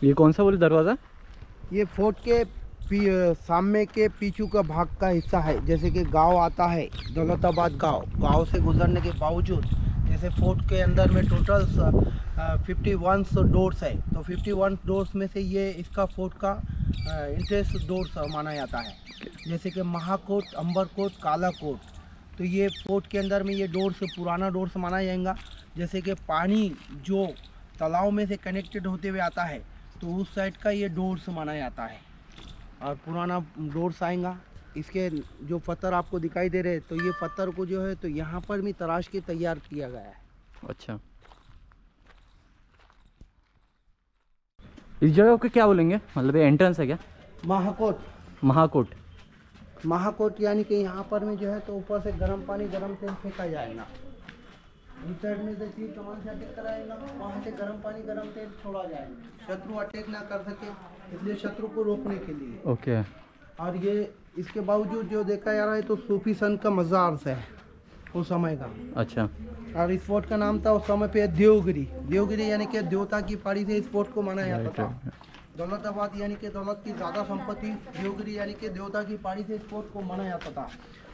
ये कौन सा बोले दरवाज़ा? ये फोर्ट के सामने के पीछू का भाग का हिस्सा है। जैसे कि गांव आता है दौलताबाद गांव से गुजरने के बावजूद, जैसे फोर्ट के अंदर में टोटल 51 डोर्स है, तो 51 डोर्स में से ये इसका फोर्ट का इंटरेस्ट डोर्स माना जाता है। जैसे कि महाकोट, अंबरकोट, कालाकोट, तो ये फोर्ट के अंदर में ये डोर्स पुराना डोर्स माना जाएगा। जैसे कि पानी जो तालाब में से कनेक्टेड होते हुए आता है, तो उस साइड का ये डोर्स माना जाता है और पुराना डोर्स आएगा। इसके जो पत्थर आपको दिखाई दे रहे हैं, तो ये पत्थर को जो है तो यहाँ पर भी तराश के तैयार किया गया है। अच्छा, इस जगह को क्या बोलेंगे? मतलब ये एंट्रेंस है क्या? महाकोट। महाकोट। महाकोट यानी कि यहाँ पर में जो है तो ऊपर से गर्म पानी, गर्म तेल फेंका जाएगा। इस साइड में से तीर कमान से अटैक कराएगा, वहाँ से गर्म पानी, गर्म तेल छोड़ा जाएगा, शत्रु अटैक ना कर सके, इसलिए शत्रु को रोकने के लिए। ओके। और ये इसके बावजूद जो देखा जा रहा है तो सूफी संत का मज़ार है उस समय का। अच्छा। और इस फोर्ट का नाम था उस समय पे देवगिरी। देवगिरी यानी कि देवता की पहाड़ी से इस फोर्ट को माना जाता था। दौलताबाद यानी कि दौलत की ज़्यादा संपत्ति, देवगिरी यानी कि देवता की पहाड़ी से इस फोर्ट को माना जाता था।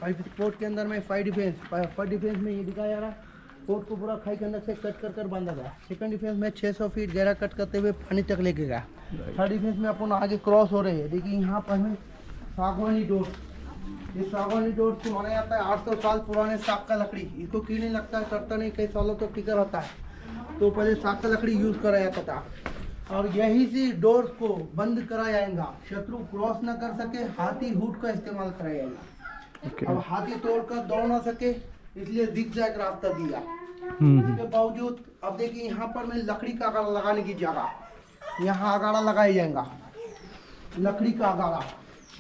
और इस फोर्ट के अंदर में फायर डिफेंस में ये दिखाया जा रहा है, फोर्ट को पूरा खाई के अंदर से कट कर बांधा गया। सेकंड डिफेंस में 600 फीट गहरा कट करते हुए पानी तक लेके गया। थर्ड डिफेंस में अपन आगे क्रॉस हो रहे हैं। देखिए यहाँ पर हमें सागवानी डोर, ये सागवानी डोर को माना जाता है 800 साल पुराने साग का लकड़ी। इसको की नहीं लगता है, सड़ता नहीं, कई सालों तक टिका रहता है। तो पहले साग का लकड़ी यूज करा जाता था और यही से डोर को बंद करा जाएगा, शत्रु क्रॉस न कर सके। हाथी हूट का इस्तेमाल करा जाएगा। अब हाथी तोड़कर दौड़ ना सके, इसलिए दिग्जैग रास्ता दिया। इसके बावजूद अब देखिए यहाँ पर मैं लकड़ी का अगाड़ा लगाने की जगह, यहाँ अगाड़ा लगाया जाएगा, लकड़ी का अगाड़ा,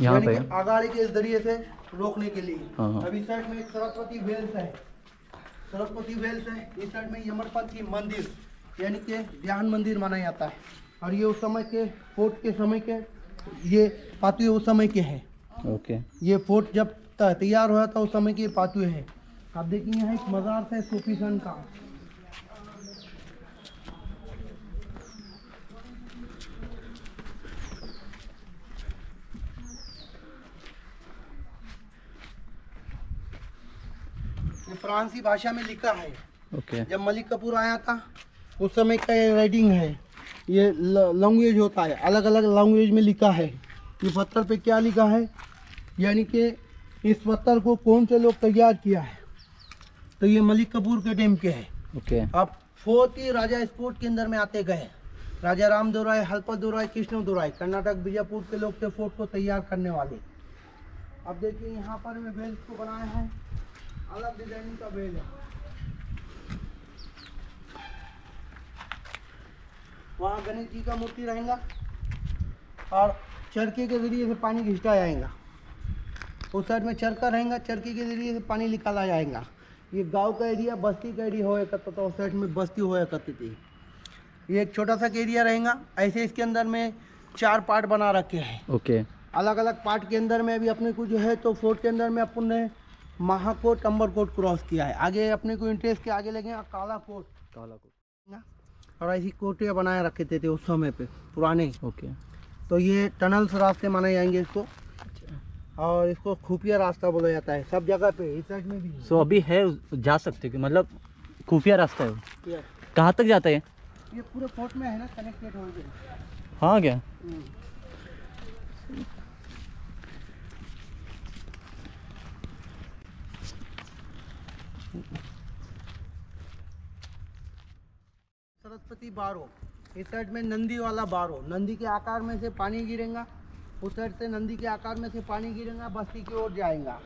यहाँ पे अगाड़े के इस जरिए से रोकने के लिए। अभी साइड में एक सरस्वती वेल्स है, इस साइड में यमरपंथ की मंदिर यानी कि ध्यान मंदिर माना जाता है। और ये उस समय के फोर्ट के समय के ये पातुए उस समय के हैं। ओके। ये फोर्ट जब तैयार हुआ था उस समय के पातुए हैं। आप देखिए यहाँ एक मज़ार है सूफी संत का। ये फ्रांसी भाषा में लिखा है। ओके। जब मलिक कपूर आया था उस समय का ये राइटिंग है। ये लैंग्वेज होता है, अलग अलग लैंग्वेज में लिखा है। ये पत्थर पे क्या लिखा है, यानी कि इस पत्थर को कौन से लोग तैयार किया है, तो ये मलिक कपूर के टाइम के है। ओके। अब फोर्ट ही राजा इस फोर्ट के अंदर में आते गए। राजा रामदोराय, हलपतदोराय, कृष्णदेवराय, कर्नाटक बीजापुर के लोग थे फोर्ट को तैयार करने वाले। अब देखिए यहाँ पर मैं बेल को बनाया है, अलग डिजाइनिंग का बेल है। वहाँ गणेश जी का मूर्ति रहेगा और चरखे के जरिए से पानी खींचा जाएगा। उस साइड में चरखा रहेगा, चरखे के जरिए से पानी निकाला जाएगा। ये गांव का एरिया, बस्ती का एरिया होया करता था, उस साइड में बस्ती होया करती थी। ये एक छोटा सा एरिया रहेगा। ऐसे इसके अंदर में 4 पार्ट बना रखे हैं। ओके। अलग अलग पार्ट के अंदर में अभी अपने को जो है तो फोर्ट के अंदर में अपन ने महाकोट, अंबरकोट क्रॉस किया है। आगे अपने को इंटरेस्ट के आगे लगेगा कालाकोट। और ऐसी कोटियाँ बनाए रखे थे उस समय पे पुराने। ओके। तो ये टनल्स रास्ते माने जाएंगे इसको, और इसको खुफिया रास्ता बोला जाता है सब जगह पे। इस साइड में भी सो अभी है, जा सकते हो? मतलब खुफिया रास्ता है वो? कहाँ तक जाता है ये पूरे फोर्ट में है ना, कनेक्टेड हो गए। हाँ क्या? सरस्वती बारो, इस साइड में नंदी वाला बारो, नंदी के आकार में से पानी गिरेगा। उस साइड से नंदी के आकार में से पानी गिरेगा, बस्ती की ओर जाएगा।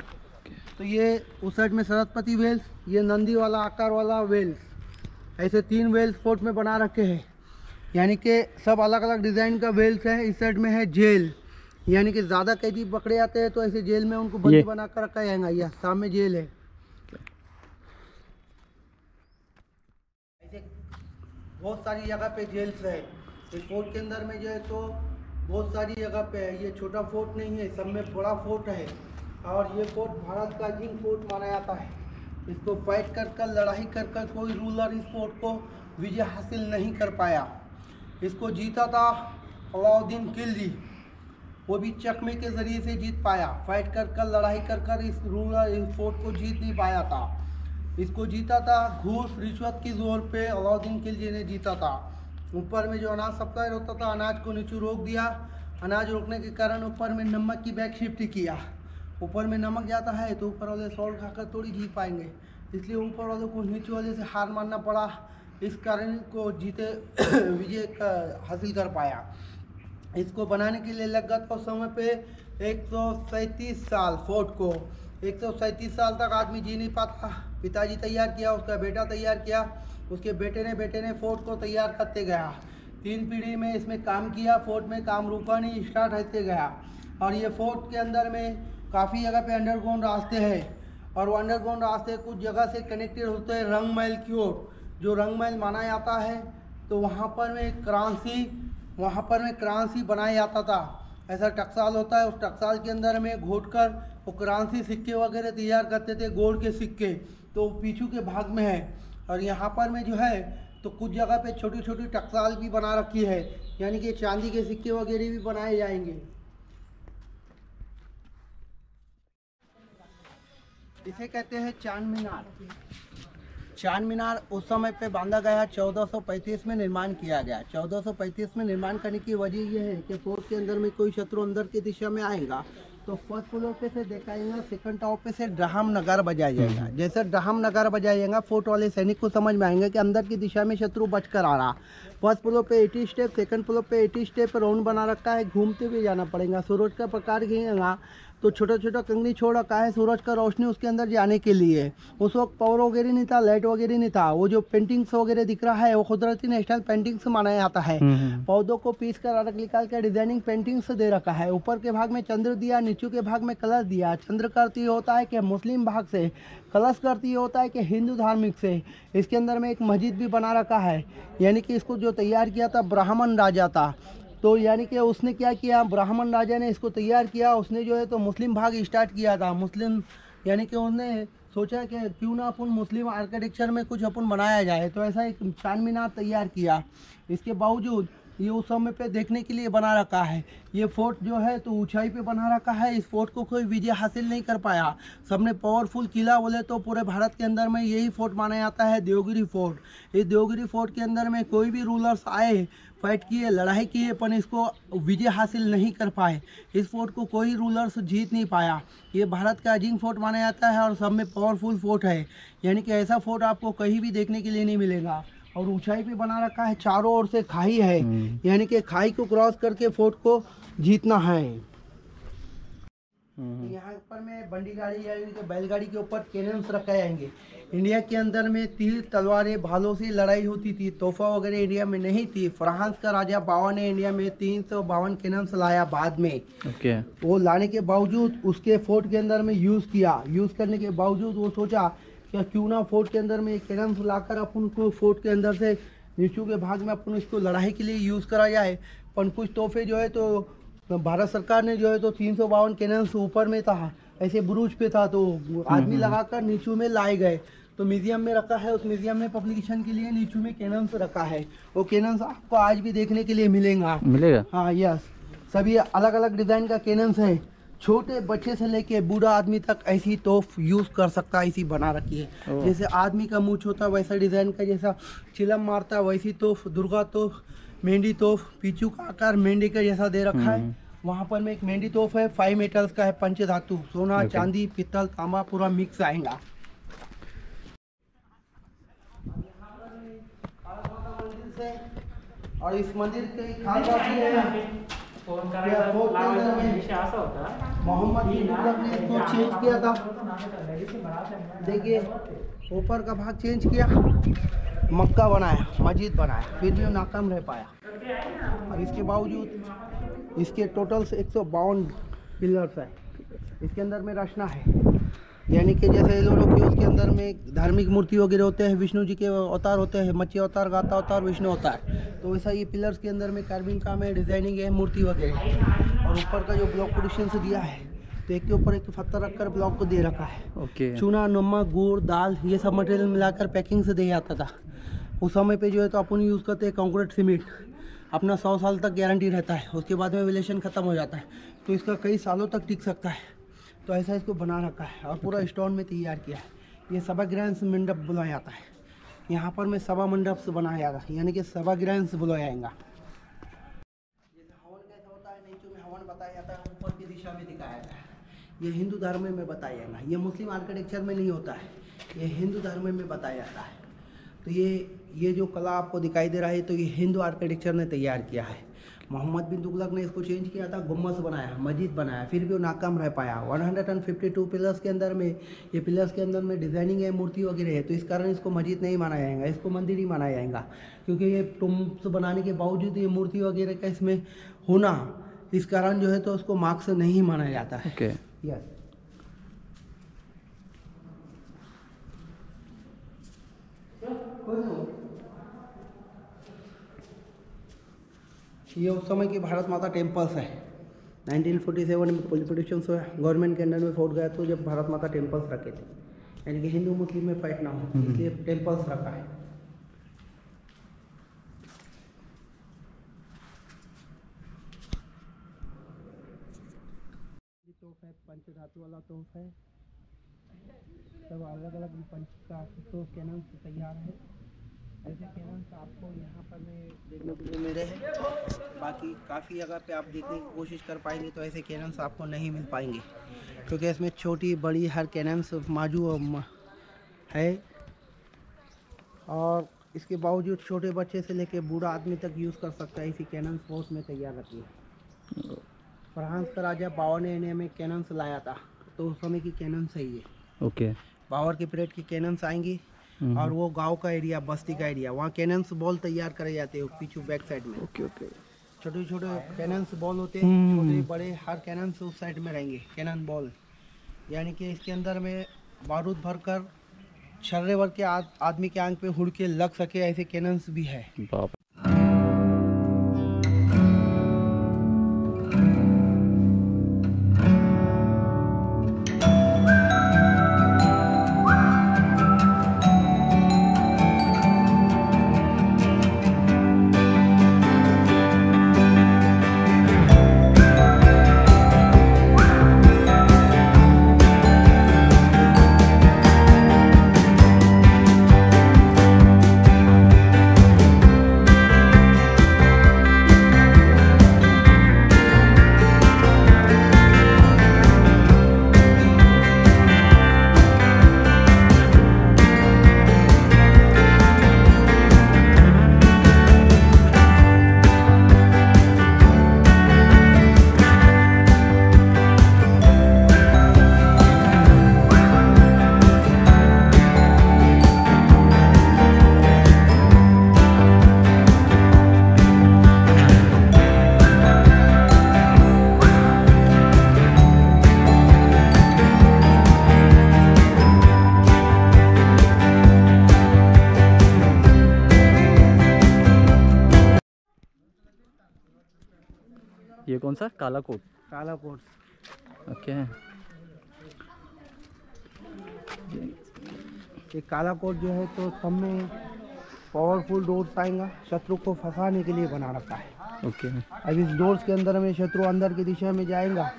तो ये उस साइड में सरस्वती वेल्स, ये नंदी वाला आकार वाला वेल्स, ऐसे 3 वेल्स फोर्ट में बना रखे हैं। यानी कि सब अलग अलग डिज़ाइन का वेल्स है। इस साइड में है जेल, यानी कि ज़्यादा कैदी पकड़े जाते हैं तो ऐसे जेल में उनको बंदी बना कर रखा जाएगा। यह सामने जेल है। ऐसे बहुत सारी जगह पे जेल्स है। इस फोर्ट के अंदर में जो है तो बहुत सारी जगह पे है। ये छोटा फोर्ट नहीं है, सब में बड़ा फोर्ट है। और ये फोर्ट भारत का किंग फोर्ट माना जाता है। इसको फाइट कर लड़ाई कर कोई रूलर इस फोर्ट को विजय हासिल नहीं कर पाया। इसको जीता था अलाउद्दीन खिलजी, वो भी चकमे के ज़रिए से जीत पाया। फाइट कर कर लड़ाई कर कर इस फोर्ट को जीत नहीं पाया था। इसको जीता था घूस रिश्वत की जोर पे अलाउद्दीन खिलजी ने जीता था। ऊपर में जो अनाज सप्लाई होता था, अनाज को नीचे रोक दिया। अनाज रोकने के कारण ऊपर में नमक की बैग शिफ्ट किया। ऊपर में नमक जाता है तो ऊपर वाले सॉल्ट खाकर थोड़ी जीत पाएंगे, इसलिए ऊपर वालों को नीचे वाले से हार मानना पड़ा। इस कारण को जीते विजय हासिल कर पाया। इसको बनाने के लिए लगा था उस समय पे 137 साल। फोर्ट को 137 साल तक आदमी जी नहीं पाता। पिताजी तैयार किया, उसका बेटा तैयार किया, उसके बेटे ने फोर्ट को तैयार करते गया। 3 पीढ़ी में इसमें काम किया। फोर्ट में काम रुका नहीं, स्टार्ट होते गया। और ये फोर्ट के अंदर में काफ़ी जगह पे अंडरग्राउंड रास्ते हैं और वो अंडरग्राउंड रास्ते कुछ जगह से कनेक्टेड होते हैं रंग महल की ओर। जो रंग महल माना जाता है तो वहाँ पर में क्रांसी बनाया जाता था। ऐसा टकसाल होता है, उस टकसाल के अंदर में घोट कर वो क्रांसी सिक्के वगैरह तैयार करते थे, गोल्ड के सिक्के। तो पीछू के भाग में है। और यहाँ पर में जो है तो कुछ जगह पे छोटी छोटी टकसाल भी बना रखी है, यानी कि चांदी के सिक्के वगैरह भी बनाए जाएंगे। इसे कहते हैं चांद मीनार। चांद मीनार उस समय पे बांधा गया, 1435 में निर्माण किया गया। 1435 में निर्माण करने की वजह यह है कि फोर्ट के अंदर में कोई शत्रु अंदर की दिशा में आएगा तो फर्स्ट फ्लोर पे से देखा जाएगा, सेकंड टॉप पे से ड्रहम नगार बजाया जाएगा। जैसे ड्रहम नगार बजाया जाएगा, फोर्ट वाले सैनिक को समझ में आएंगे कि अंदर की दिशा में शत्रु बचकर आ रहा। फर्स्ट फ्लोर पे 80 स्टेप, सेकंड फ्लोर पे 80 स्टेप राउंड बना रखा है, घूमते हुए जाना पड़ेगा। सूरज का प्रकार घिरेगा तो छोटा छोटा कंगनी छोड़ रखा है सूरज का रोशनी उसके अंदर जाने के लिए। उस वक्त पावर वगैरह नहीं था, लाइट वगैरह नहीं था। वो जो पेंटिंग्स वगैरह दिख रहा है वो कुदरती नेशनल पेंटिंग्स माना जाता है। पौधों को पीस कर अलग निकाल कर डिजाइनिंग पेंटिंग्स दे रखा है। ऊपर के भाग में चंद्र दिया, नीचे के भाग में कलश दिया। चंद्र का अर्थ ये होता है कि मुस्लिम भाग से, कलश का अर्थ ये होता है कि हिंदू धार्मिक से। इसके अंदर में एक मस्जिद भी बना रखा है, यानी कि इसको जो तैयार किया था ब्राह्मण राजा था। तो यानी कि उसने क्या किया, ब्राह्मण राजा ने इसको तैयार किया। उसने जो है तो मुस्लिम भाग स्टार्ट किया था। मुस्लिम यानी कि उसने सोचा कि क्यों ना अपन मुस्लिम आर्किटेक्चर में कुछ अपन बनाया जाए, तो ऐसा एक चांद मीनार तैयार किया। इसके बावजूद ये उस समय पे देखने के लिए बना रखा है। ये फोर्ट जो है तो ऊंचाई पे बना रखा है। इस फोर्ट को कोई विजय हासिल नहीं कर पाया। सबने पावरफुल किला बोले तो पूरे भारत के अंदर में यही फोर्ट माना जाता है, देवगिरी फोर्ट। इस देवगिरी फोर्ट के अंदर में कोई भी रूलर्स आए, फाइट किए, लड़ाई किए, पर इसको विजय हासिल नहीं कर पाए। इस फोर्ट को कोई रूलर्स जीत नहीं पाया। ये भारत का अजीम फोर्ट माना जाता है और सब में पावरफुल फोर्ट है, यानी कि ऐसा फोर्ट आपको कहीं भी देखने के लिए नहीं मिलेगा। और ऊंचाई पे बना रखा है, चारों ओर से खाई है, यानी कि खाई को क्रॉस करके फोर्ट को जीतना है। यहाँ पर में बंडी गाड़ी यानी कि बैलगाड़ी के ऊपर कैनन्स रखे जाएंगे। इंडिया के अंदर में तीर तलवारें भालों से लड़ाई होती थी, तोहफा वगैरह इंडिया में नहीं थी। फ्रांस का राजा बावा ने इंडिया में 352 कैनन्स लाया बाद में। वो लाने के बावजूद उसके फोर्ट के अंदर में यूज़ किया। यूज़ करने के बावजूद वो सोचा कि क्यों ना फोर्ट के अंदर में कैनन्स लाकर अपन को फोर्ट के अंदर से नीचू के भाग में अपन इसको लड़ाई के लिए यूज़ करा जाए। पर कुछ तोहफे जो है तो भारत सरकार ने जो है तो 352 कैनन्स ऊपर में था, ऐसे बुरूज पे था, तो आदमी लगाकर नीचू में लाए गए। तो म्यूजियम में रखा है, उस म्यूजियम में पब्लिकेशन के लिए नीचू में कैनन्स रखा है। वो कैनन्स आपको आज भी देखने के लिए मिलेगा। हाँ, यस, सभी अलग अलग डिज़ाइन का कैनन्स है। छोटे बच्चे से लेके बूढ़ा आदमी तक ऐसी तोफ यूज़ कर सकता है, ऐसी बना रखी है। जैसे आदमी का मूंछ होता है वैसा डिज़ाइन का, जैसा चिलम मारता है वैसी तोफ, दुर्गा तोफ, मेंढी तोफ, पीछू का आकार मेंढी का जैसा दे रखा है। वहाँ पर में एक मेंढी तोफ है, 5 मेटल्स का है, पंचधातु, सोना, चांदी, पित्तल, तांबा पूरा मिक्स आएगा। और इस मंदिर के खास बात ये है मोहम्मद बिन तुगलक ने इसको चेंज किया था। देखिए ऊपर का भाग चेंज किया, मक्का बनाया, मस्जिद बनाया, फिर भी नाकाम रह पाया। और इसके बावजूद इसके टोटल 152 पिलर्स है। इसके अंदर में रचना है, यानी कि जैसे लोगों के उसके अंदर में धार्मिक मूर्ति वगैरह होते हैं, विष्णु जी के अवतार होते हैं, मच्छी अवतार, गाता अवतार, विष्णु अवतार, तो वैसा ये पिलर्स के अंदर में कार्विंग काम है, डिजाइनिंग है, मूर्ति वगैरह। और ऊपर का जो ब्लॉक पोजिशन से दिया है तो एक के ऊपर एक पत्थर रखकर ब्लॉक को दे रखा है। चूना, नमक, गुड़, दाल, ये सब मटेरियल मिलाकर पैकिंग से दे जाता था। उस समय पे जो है तो अपन यूज़ करते हैं कंक्रीट सीमेंट। अपना 100 साल तक गारंटी रहता है, उसके बाद में वेलेशन ख़त्म हो जाता है, तो इसका कई सालों तक टिक सकता है। तो ऐसा इसको बना रखा है और पूरा स्टोन में तैयार किया है। ये सभागृह मंडप बुलाया जाता है, यहाँ पर में सभा मंडप से बनाया जाएगा, यानी कि सभागृह से बुलाया जाएगा। जैसे हवन कैसा होता है, नीचे में हवन बताया जाता है, ऊपर की दिशा में दिखाया जाता है। ये हिंदू धर्म में बताया जाएगा, ये मुस्लिम आर्किटेक्चर में नहीं होता है, ये हिंदू धर्म में बताया जाता है। तो ये जो कला आपको दिखाई दे रहा है, तो ये हिंदू आर्किटेक्चर ने तैयार किया है। मोहम्मद बिन तुगलक ने इसको चेंज किया था, गुम्बद बनाया, मस्जिद बनाया, फिर भी वो नाकाम रह पाया। 152 पिलर्स के अंदर में, ये पिलर्स के अंदर में डिज़ाइनिंग है, मूर्ति वगैरह है, तो इस कारण इसको मस्जिद नहीं माना जाएगा, इसको मंदिर ही माना जाएगा। क्योंकि ये टुम्स बनाने के बावजूद ये मूर्ति वगैरह का इसमें होना, इस कारण जो है तो उसको मार्क्स नहीं माना जाता है। ओके। यस। ये उस समय की भारत माता टेम्पल्स है। 1947 में पॉलिटिशियन हुआ, गवर्नमेंट के अंडर में फोर्ट गया, तो जब भारत माता टेम्पल्स रखे थे, यानी कि हिंदू मुस्लिम में फाइट ना हो, इसलिए टेम्पल्स रखा है। तोप है, पंचधातु वाला तोप है, सब अलग अलग पंच का तो कैनन से तैयार है। ऐसे कैनन आपको यहाँ पर में देखने को मिले हैं, बाकी काफ़ी जगह पे आप देखने की कोशिश कर पाएंगे तो ऐसे कैनन्स आपको नहीं मिल पाएंगे, क्योंकि इसमें छोटी बड़ी हर कैनन्स मौजूद है। और इसके बावजूद छोटे बच्चे से लेकर बूढ़ा आदमी तक यूज़ कर सकता है। इसी कैनन्स फोर्स में तैयार रखी है। फ्रांस का राजा बाबर ने इंडिया में कैनन्स लाया था, तो उस समय की कैनन्स है ये। ओके। बाबर के पीरियड की कैनन्स आएंगी, और वो गांव का एरिया, बस्ती का एरिया, वहाँ कैनन्स बॉल तैयार करे जाते हैं पीछू बैक साइड में। Okay okay. छोटे छोटे कैनन्स बॉल होते हैं, छोटे बड़े हर कैनन्स उस साइड में रहेंगे। कैनन बॉल यानी कि इसके अंदर में बारूद भरकर छर्रे भर के आदमी के आंख पे हुड़ के लग सके, ऐसे कैनन्स भी है। बाप। ये कौन सा? काला कोट। काला कोट। ओके। ये काला कोट जो है तो सब में पावरफुल डोर्स आएगा, शत्रु को फंसाने के लिए बना रखा है। ओके। अब इस डोर्स के अंदर में शत्रु अंदर की दिशा में जाएगा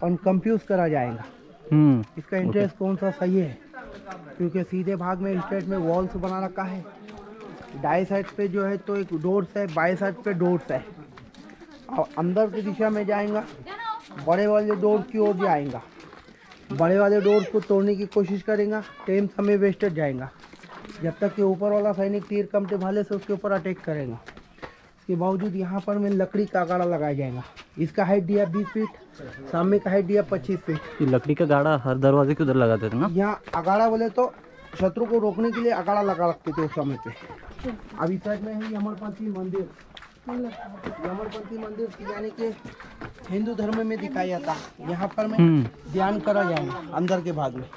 और कंफ्यूज करा जाएगा। इसका इंटरेस्ट कौन सा सही है, क्योंकि सीधे भाग में स्ट्रेट में वॉल्स बना रखा है, दाएं साइड पे जो है तो एक डोर्स है, बाएं साइड पे डोर्स है, और अंदर की दिशा में जाएगा, बड़े वाले डोर की ओर जाएगा, बड़े वाले डोर को तोड़ने की कोशिश करेगा, टाइम समय वेस्टेड जाएगा, जब तक कि ऊपर वाला सैनिक तीर कमटे भाले से उसके ऊपर अटैक करेगा। इसके बावजूद यहाँ पर में लकड़ी का गाड़ा लगाया जाएगा। इसका हाइट दिया 20 फीट, सामने का हाइट दिया 25 फीट। ये लकड़ी का गाड़ा हर दरवाजे के उधर लगाते थे ना? यहाँ अगाड़ा बोले तो शत्रु को रोकने के लिए अगाड़ा लगा रखते थे उस समय पे। अभी साइड में है यमरपंथी मंदिर। यमरपंथी मंदिर यानी कि हिंदू धर्म में दिखाया जाता है। यहाँ पर में ध्यान करा जाएगा अंदर के भाग में।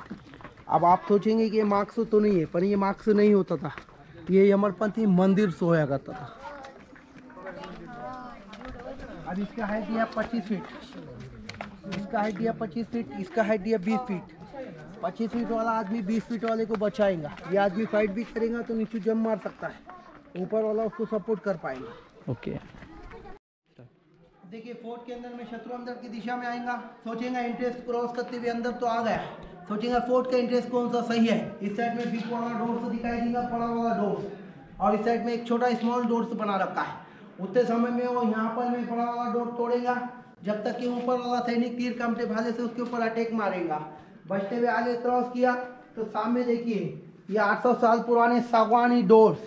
अब आप सोचेंगे कि ये मार्क्स तो नहीं है, पर ये मार्क्स नहीं होता था, ये यमरपंथी मंदिर सोया करता था। अब इसका हाइट दिया 25 फीट, इसका हाइट दिया 25 फीट, इसका हाइट दिया 20 फीट। 25 फीट वाला आदमी 20 फीट वाले को बचाएगा। ये आदमी फाइट भी करेगा तो नीचे जम मार सकता है, ऊपर वाला उसको सपोर्ट कर पाएगा। ओके। देखिए फोर्ट के अंदर में शत्रु अंदर की दिशा में आएगा, सोचेगा इंटरेस्ट क्रॉस करते हुए अंदर तो आ गया, सोचेगा फोर्ट का इंटरेस्ट कौन सा सही है। इस साइड में बिग वाला डोर से दिखाई देगा, बड़ा वाला डोर, और इस साइड में एक छोटा स्मॉल डोर से बना रखा है। उतने समय में वो यहाँ पर में बड़ा वाला डोर तोड़ेगा, जब तक कि ऊपर वाला सैनिक तीर कमटे भाले से उसके ऊपर अटैक मारेगा। बचते हुए आगे क्रॉस किया तो सामने देखिए ये 800 साल पुराने सागवानी डोर्स,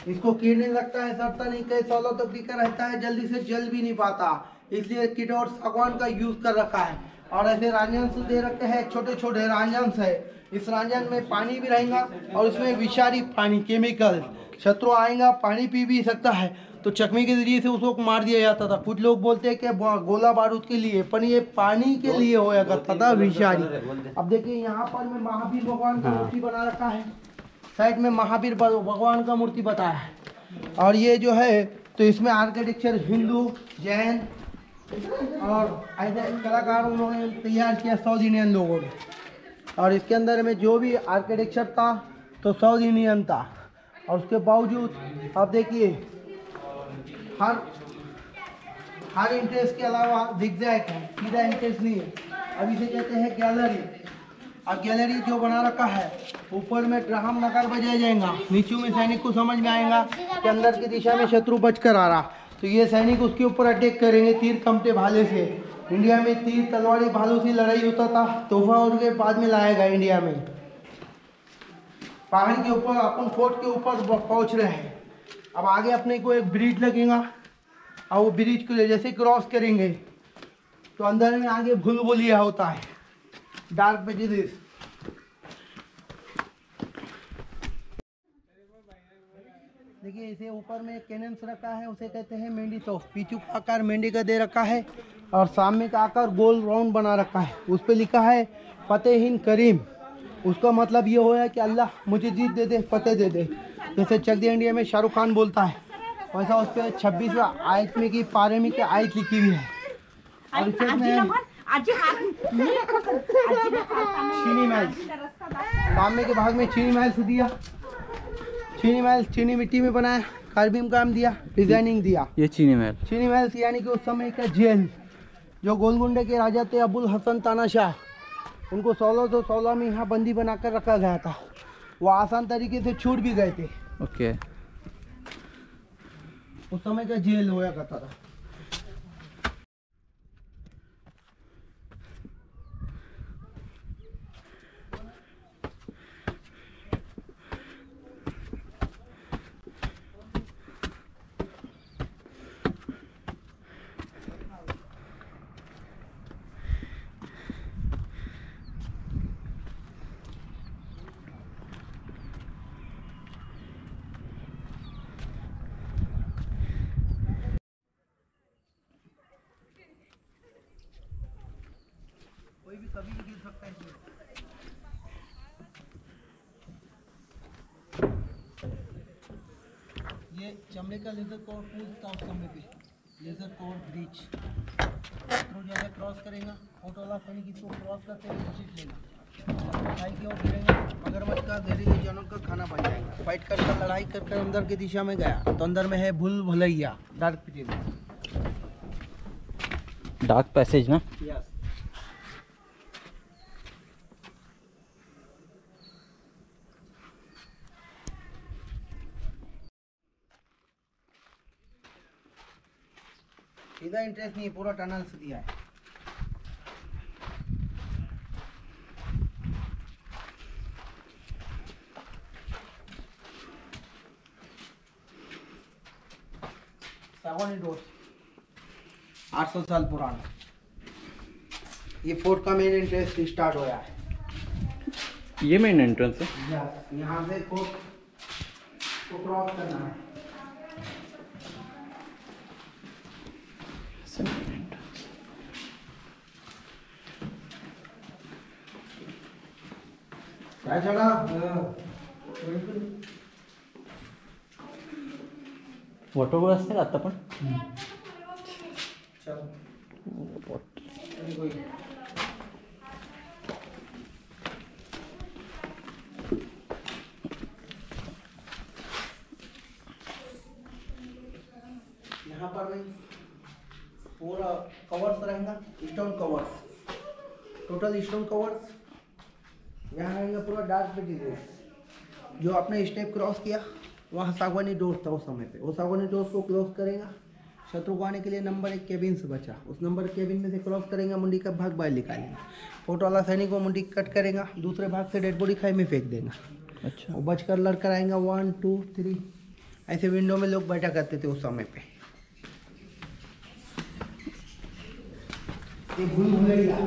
इसको कीड़ने लगता है, सड़ता नहीं, कई सालों तक टिका रहता है, जल्दी से जल भी नहीं पाता, इसलिए किट और सागवान का यूज कर रखा है। और ऐसे रांझन दे रखे हैं, छोटे छोटे रांझन है। इस रांझन में पानी भी रहेगा और इसमें विषारी पानी केमिकल, शत्रु आएगा पानी पी भी सकता है, तो चकमे के जरिए से उसको मार दिया जाता था। कुछ लोग बोलते हैं कि गोला बारूद के लिए, पर ये पानी के लिए होया करता था, विषारी। अब देखिए यहाँ पर मैं महावीर भगवान का मूर्ति बना रखा है, साइड में महावीर भगवान का मूर्ति बताया है। और ये जो है तो इसमें आर्किटेक्चर हिंदू, जैन और ऐसे कलाकार उन्होंने तैयार किया, साउथ इंडियन लोगों ने। और इसके अंदर में जो भी आर्किटेक्चर था तो साउथ इंडियन था, और उसके बावजूद आप देखिए हर इंटरेस्ट के अलावा जिगजैग है, सीधा इंटरेस्ट नहीं है। अब इसे कहते हैं गैलरी। अब गैलरी जो बना रखा है, ऊपर में ड्रम नगर बजाया जाएगा, नीचे में सैनिक को समझ में आएगा कि अंदर की दिशा में शत्रु बच कर आ रहा, तो ये सैनिक उसके ऊपर अटैक करेंगे तीर कमटे भाले से। इंडिया में तीर तलवारी भालों से लड़ाई होता था, तोहफा और के बाद में लाया गया इंडिया में। पहाड़ के ऊपर अपन फोर्ट के ऊपर पहुंच रहे हैं। अब आगे अपने को एक ब्रिज लगेगा, और वो ब्रिज को जैसे क्रॉस करेंगे तो अंदर में आगे भूलभुलैया होता है, डार्क पैसेजेस। देखिए इसे ऊपर में कैनन्स रखा है, उसे कहते हैं मेंढी तोप। पीछू का आकार मेंढी का दे रखा है, और सामने का आकार गोल राउंड बना रखा है, उस पर लिखा है फतेहिन करीम। उसका मतलब ये होया कि अल्लाह मुझे जीत दे दे, फतेह दे दे। जैसे चक दे इंडिया में शाहरुख खान बोलता है, वैसा उस पर 26वां आयत में की पारे में की आयत लिखी हुई है। और इसमें चीनी महल, सामने के भाग में चीनी महल से दिया, चीनी महल चीनी मिट्टी में बनाया, कार्बिंग काम दिया, डिजाइनिंग दिया। ये चीनी महल यानी कि उस समय का जेल, जो गोलकुंडे के राजा थे अबुल हसन तानाशाह, उनको 1616 में यहाँ बंदी बनाकर रखा गया था। वो आसान तरीके से छूट भी गए थे। ओके। उस समय का जेल होया करता था। कोई भी कभी भी गिर सकता है इसमें। ये चमड़े का लेजर कवर पुल था उस समय पे, लेजर कवर ब्रिज। तो जैसे क्रॉस करेगा, फोटो वाला सैनिक इसको क्रॉस करते हुए घसीट लेगा, लड़ाई की ओर गिरेगा, मगरमच्छ का जहरीले जानवर का खाना बन जाएगा। फाइट कर लड़ाई कर अंदर की दिशा में गया तो अंदर में है भूलभुलैया, डार्क पैसेज ना। यस। सीधा इंटरेस्ट नहीं, पूरा टनल से दिया है। सागवानी डोर 800 साल पुराना। ये फोर्ट का मेन इंटरेस्ट स्टार्ट होया है। ये मेन एंट्रेंस है। यहाँ से फोर्ट को क्रॉस करना है। काय चला वॉटरफॉल असते का आता पण? यहाँ टोटल स्टोन कवर्स। यहाँ आएंगे पूरा डार्क मटेरियल। जो आपने स्टेप क्रॉस किया वहाँ सागवानी डोर था उस समय पे, वो सागवानी डोर को क्लोज करेगा। शत्रु को आने के लिए नंबर 1 केबिन से बचा, उस नंबर केबिन में से क्रॉस करेगा, मुंडी का भाग बाहर निकालेगा। फोर्ट वाला सैनिक को मुंडी कट करेगा, दूसरे भाग से डेड बॉडी खाई में फेंक देगा। अच्छा। वो बचकर लड़कर आएगा 1 2 3। ऐसे विंडो में लोग बैठा करते थे उस समय पे। ये भूल भुलैया।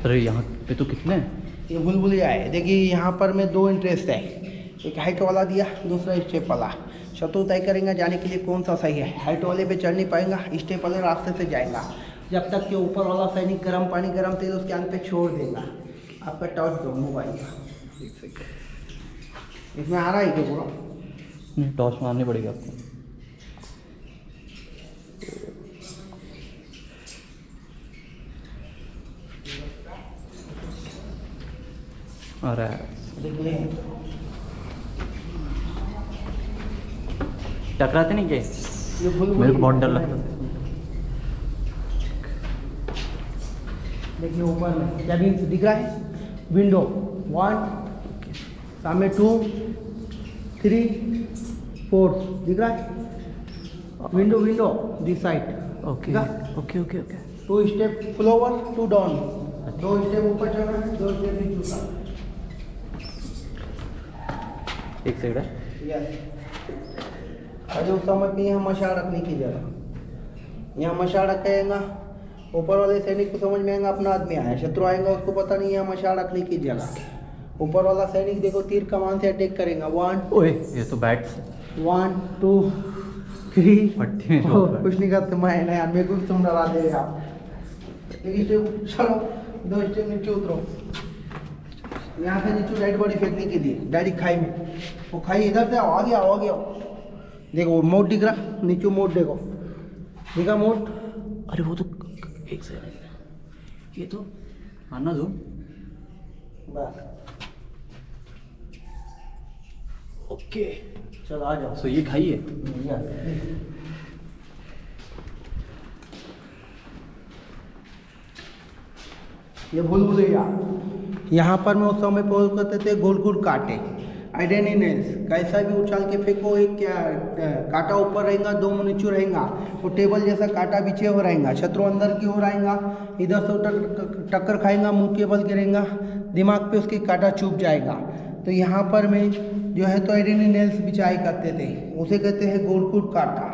अरे यहाँ पे तो कितने हैं? ये भूल भुलैया है। देखिए यहाँ पर में 2 इंटरेस्ट है, एक हाइट वाला दिया, दूसरा स्टेप वाला। शत्रु तय करेंगे जाने के लिए कौन सा सही है। हाइट वाले पे चढ़ नहीं पाएगा, स्टेप वाले रास्ते से जाएगा। जब तक कि ऊपर वाला सैनिक गर्म पानी गर्म तेल उसके अंग पे छोड़ देगा। आपका टॉर्च दो मोबाइल का इसमें आ रहा है क्या पूरा? टॉर्च मारनी पड़ेगी आपको। आ रहा है, देखिए टकराते नहीं क्या? ये भूल मेरे को बहुत डर लगता है। देखिए ऊपर में कैबिन दिख रहा है, विंडो 1 सामने 2 3 4 दिख रहा है। Window window this side. Okay okay okay okay. 2 step flower 2 down, 2 step ऊपर चढ़ना है, 2 स्टेप नीचे उतरना। एक सेकंड है। यस। अरे उस समय पे यहाँ मशाल रखने की जगह, यहाँ मशाल रखेगा। ऊपर वाले सैनिक को समझ में आएगा अपना आदमी आया, शत्रु आएगा उसको पता नहीं यहाँ मशाल रखने की जगह। ऊपर वाला सैनिक देखो तीर कमान से अटैक करेगा। 1 ओए ये तो बैट 1 2 3 पट्टी में जो कुछ नहीं करते। मैं नहीं यार, मेरे को भी तुम डरा दे रहे आप। एक स्टेप चलो, 2 स्टेप नीचे उतरो। यहाँ से नीचे डेड बॉडी फेंकने के लिए डायरेक्ट खाई में। वो खाई इधर से आओ, आगे आओ आगे आओ। देखो मोड दिख रहा, नीचे मोड देखो, दिखा मोड। अरे वो तो एक सेकंड, ये तो आना दो बस ओके। चलो आ जाओ। सो ये खाइए। ये भूल भुलैया। यहाँ पर मैं उस समय पोज करते थे गोल गोल काटे, आइडेनिनेस। कैसा भी उछाल के फेंको, एक क्या कांटा ऊपर रहेगा, 2 नीचे रहेगा। वो टेबल जैसा कांटा पीछे हो रहेगा। शत्रु अंदर की ओर आएगा, इधर से उधर टक्कर खाएगा, मुंह टेबल गिरेगा, दिमाग पे उसकी कांटा चुभ जाएगा। तो यहाँ पर मैं जो है तो आइडेनिनेल्स बिछाई करते थे, उसे कहते हैं गोल गोल कांटा।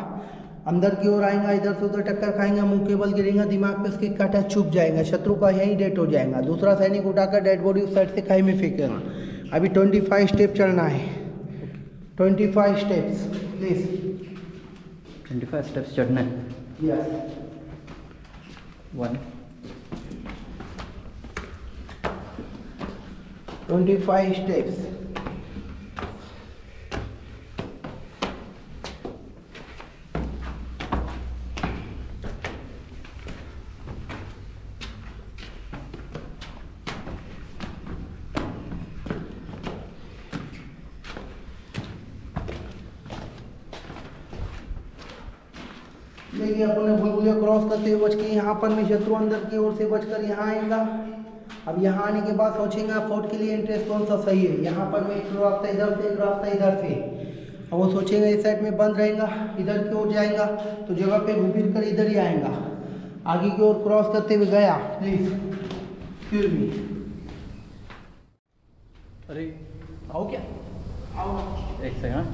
अंदर की ओर आएगा, इधर से उधर टक्कर खाएगा, मुंह केबल गिरेगा, दिमाग पे उसकी कांटा चुभ जाएगा, शत्रु का यहीं डेट हो जाएगा। दूसरा सैनिक उठाकर डेड बॉडी उस साइड से खाई में फेंकेगा। अभी 25 स्टेप चलना है, 25 स्टेप्स प्लीज। 25 स्टेप्स चढ़ना है। Yes 1 25 steps. देखिए अपने भूलभुलैया क्रॉस करते हुए बच के यहाँ पर में शत्रु अंदर की ओर से बचकर यहाँ आएगा। अब यहाँ आने के बाद सोचेंगे फोर्ट के लिए इंटरेस्ट कौन सा सही है। यहाँ पर में एक रास्ता इधर से, एक रास्ता इधर से। अब वो सोचेंगे इस साइड में बंद रहेगा, इधर की ओर जाएगा तो जगह पे घूम कर इधर ही आएगा। आगे की ओर क्रॉस करते हुए गया। Please excuse me. अरे आओ क्या? आओ। एक सेकंड,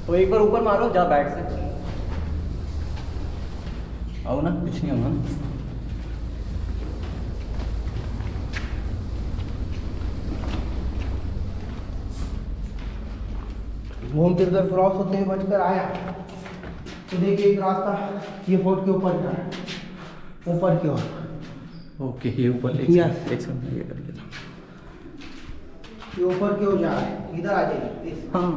तो एक बार ऊपर मारो जा बैट से। आओ ना, कुछ नहीं होगा। घूम फिर कर क्रॉस होते हुए बचकर आया तो देखिए एक रास्ता ये फोर्ट के ऊपर जा रहा है, ऊपर की ओर। ओके ये ऊपर एक Yes. सेकंड ये कर देता। ये ऊपर की ओर जा रहा है, इधर आ जाइए प्लीज। हाँ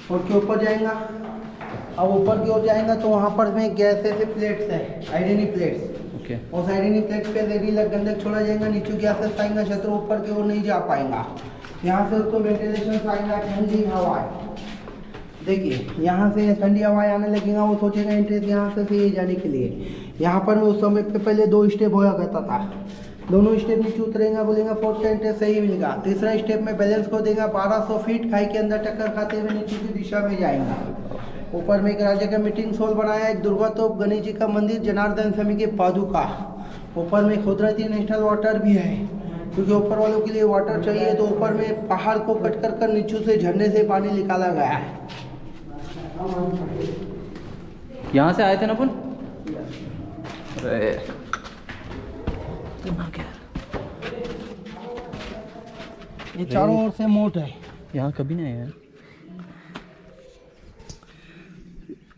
फोर्ट के ऊपर जाएगा। अब ऊपर की ओर जाएगा तो वहाँ पर में गैस ऐसे प्लेट्स है, आइडेनी प्लेट्स। ओके। और साइड प्लेट पे रेडी लग गंदक छोड़ा जाएगा, नीचे गैस आएगा, छतर ऊपर की ओर नहीं जा पाएगा। यहाँ से उसको वेंटिलेशन आएगा, ठंडी हवा देखिए यहाँ से ठंडी हवा आने लगेगा, वो सोचेगा इंटरेस्ट यहाँ से जाने के लिए। यहाँ पर मैं उस समय पे पहले 2 स्टेप होया करता था, दोनों स्टेप नीचे उतरेगा, बोलेगा 4 का इंटरेस्ट सही मिलेगा। तीसरा स्टेप में बैलेंस को देगा 1200 फीट खाई के अंदर टक्कर खाते हुए नीचे की दिशा में जाएगा। ऊपर में एक राजा का मीटिंग हॉल बनाया, एक दुर्गा तोप, गणेश जी का मंदिर, जनार्दन स्वामी के पादुका। ऊपर में कुदरती नेशनल वाटर भी है, क्योंकि ऊपर वालों के लिए वाटर चाहिए, तो ऊपर में पहाड़ को कट कर नीचे से झरने से पानी निकाला गया है। यहाँ से आए थे ना अपन। अरे ये चारों ओर से मोट है। यहाँ कभी नहीं आया।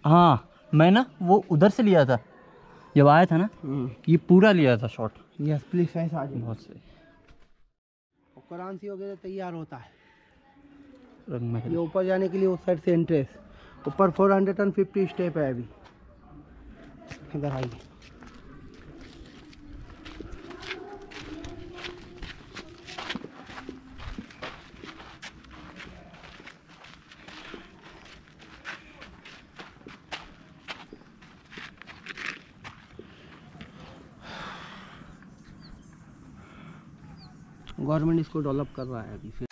हाँ मैं ना वो उधर से लिया था जब आया था ना, ये पूरा लिया था शॉट। यस प्लीज ऐसा आ जाए। बहुत सही। करेंसी वगैरह तैयार होता है। रंग महल। ये ऊपर जाने के लिए उस साइड से एंट्रेंस, ऊपर 450 स्टेप है। अभी इधर आइए। गवर्नमेंट इसको डेवलप कर रहा है अभी फिर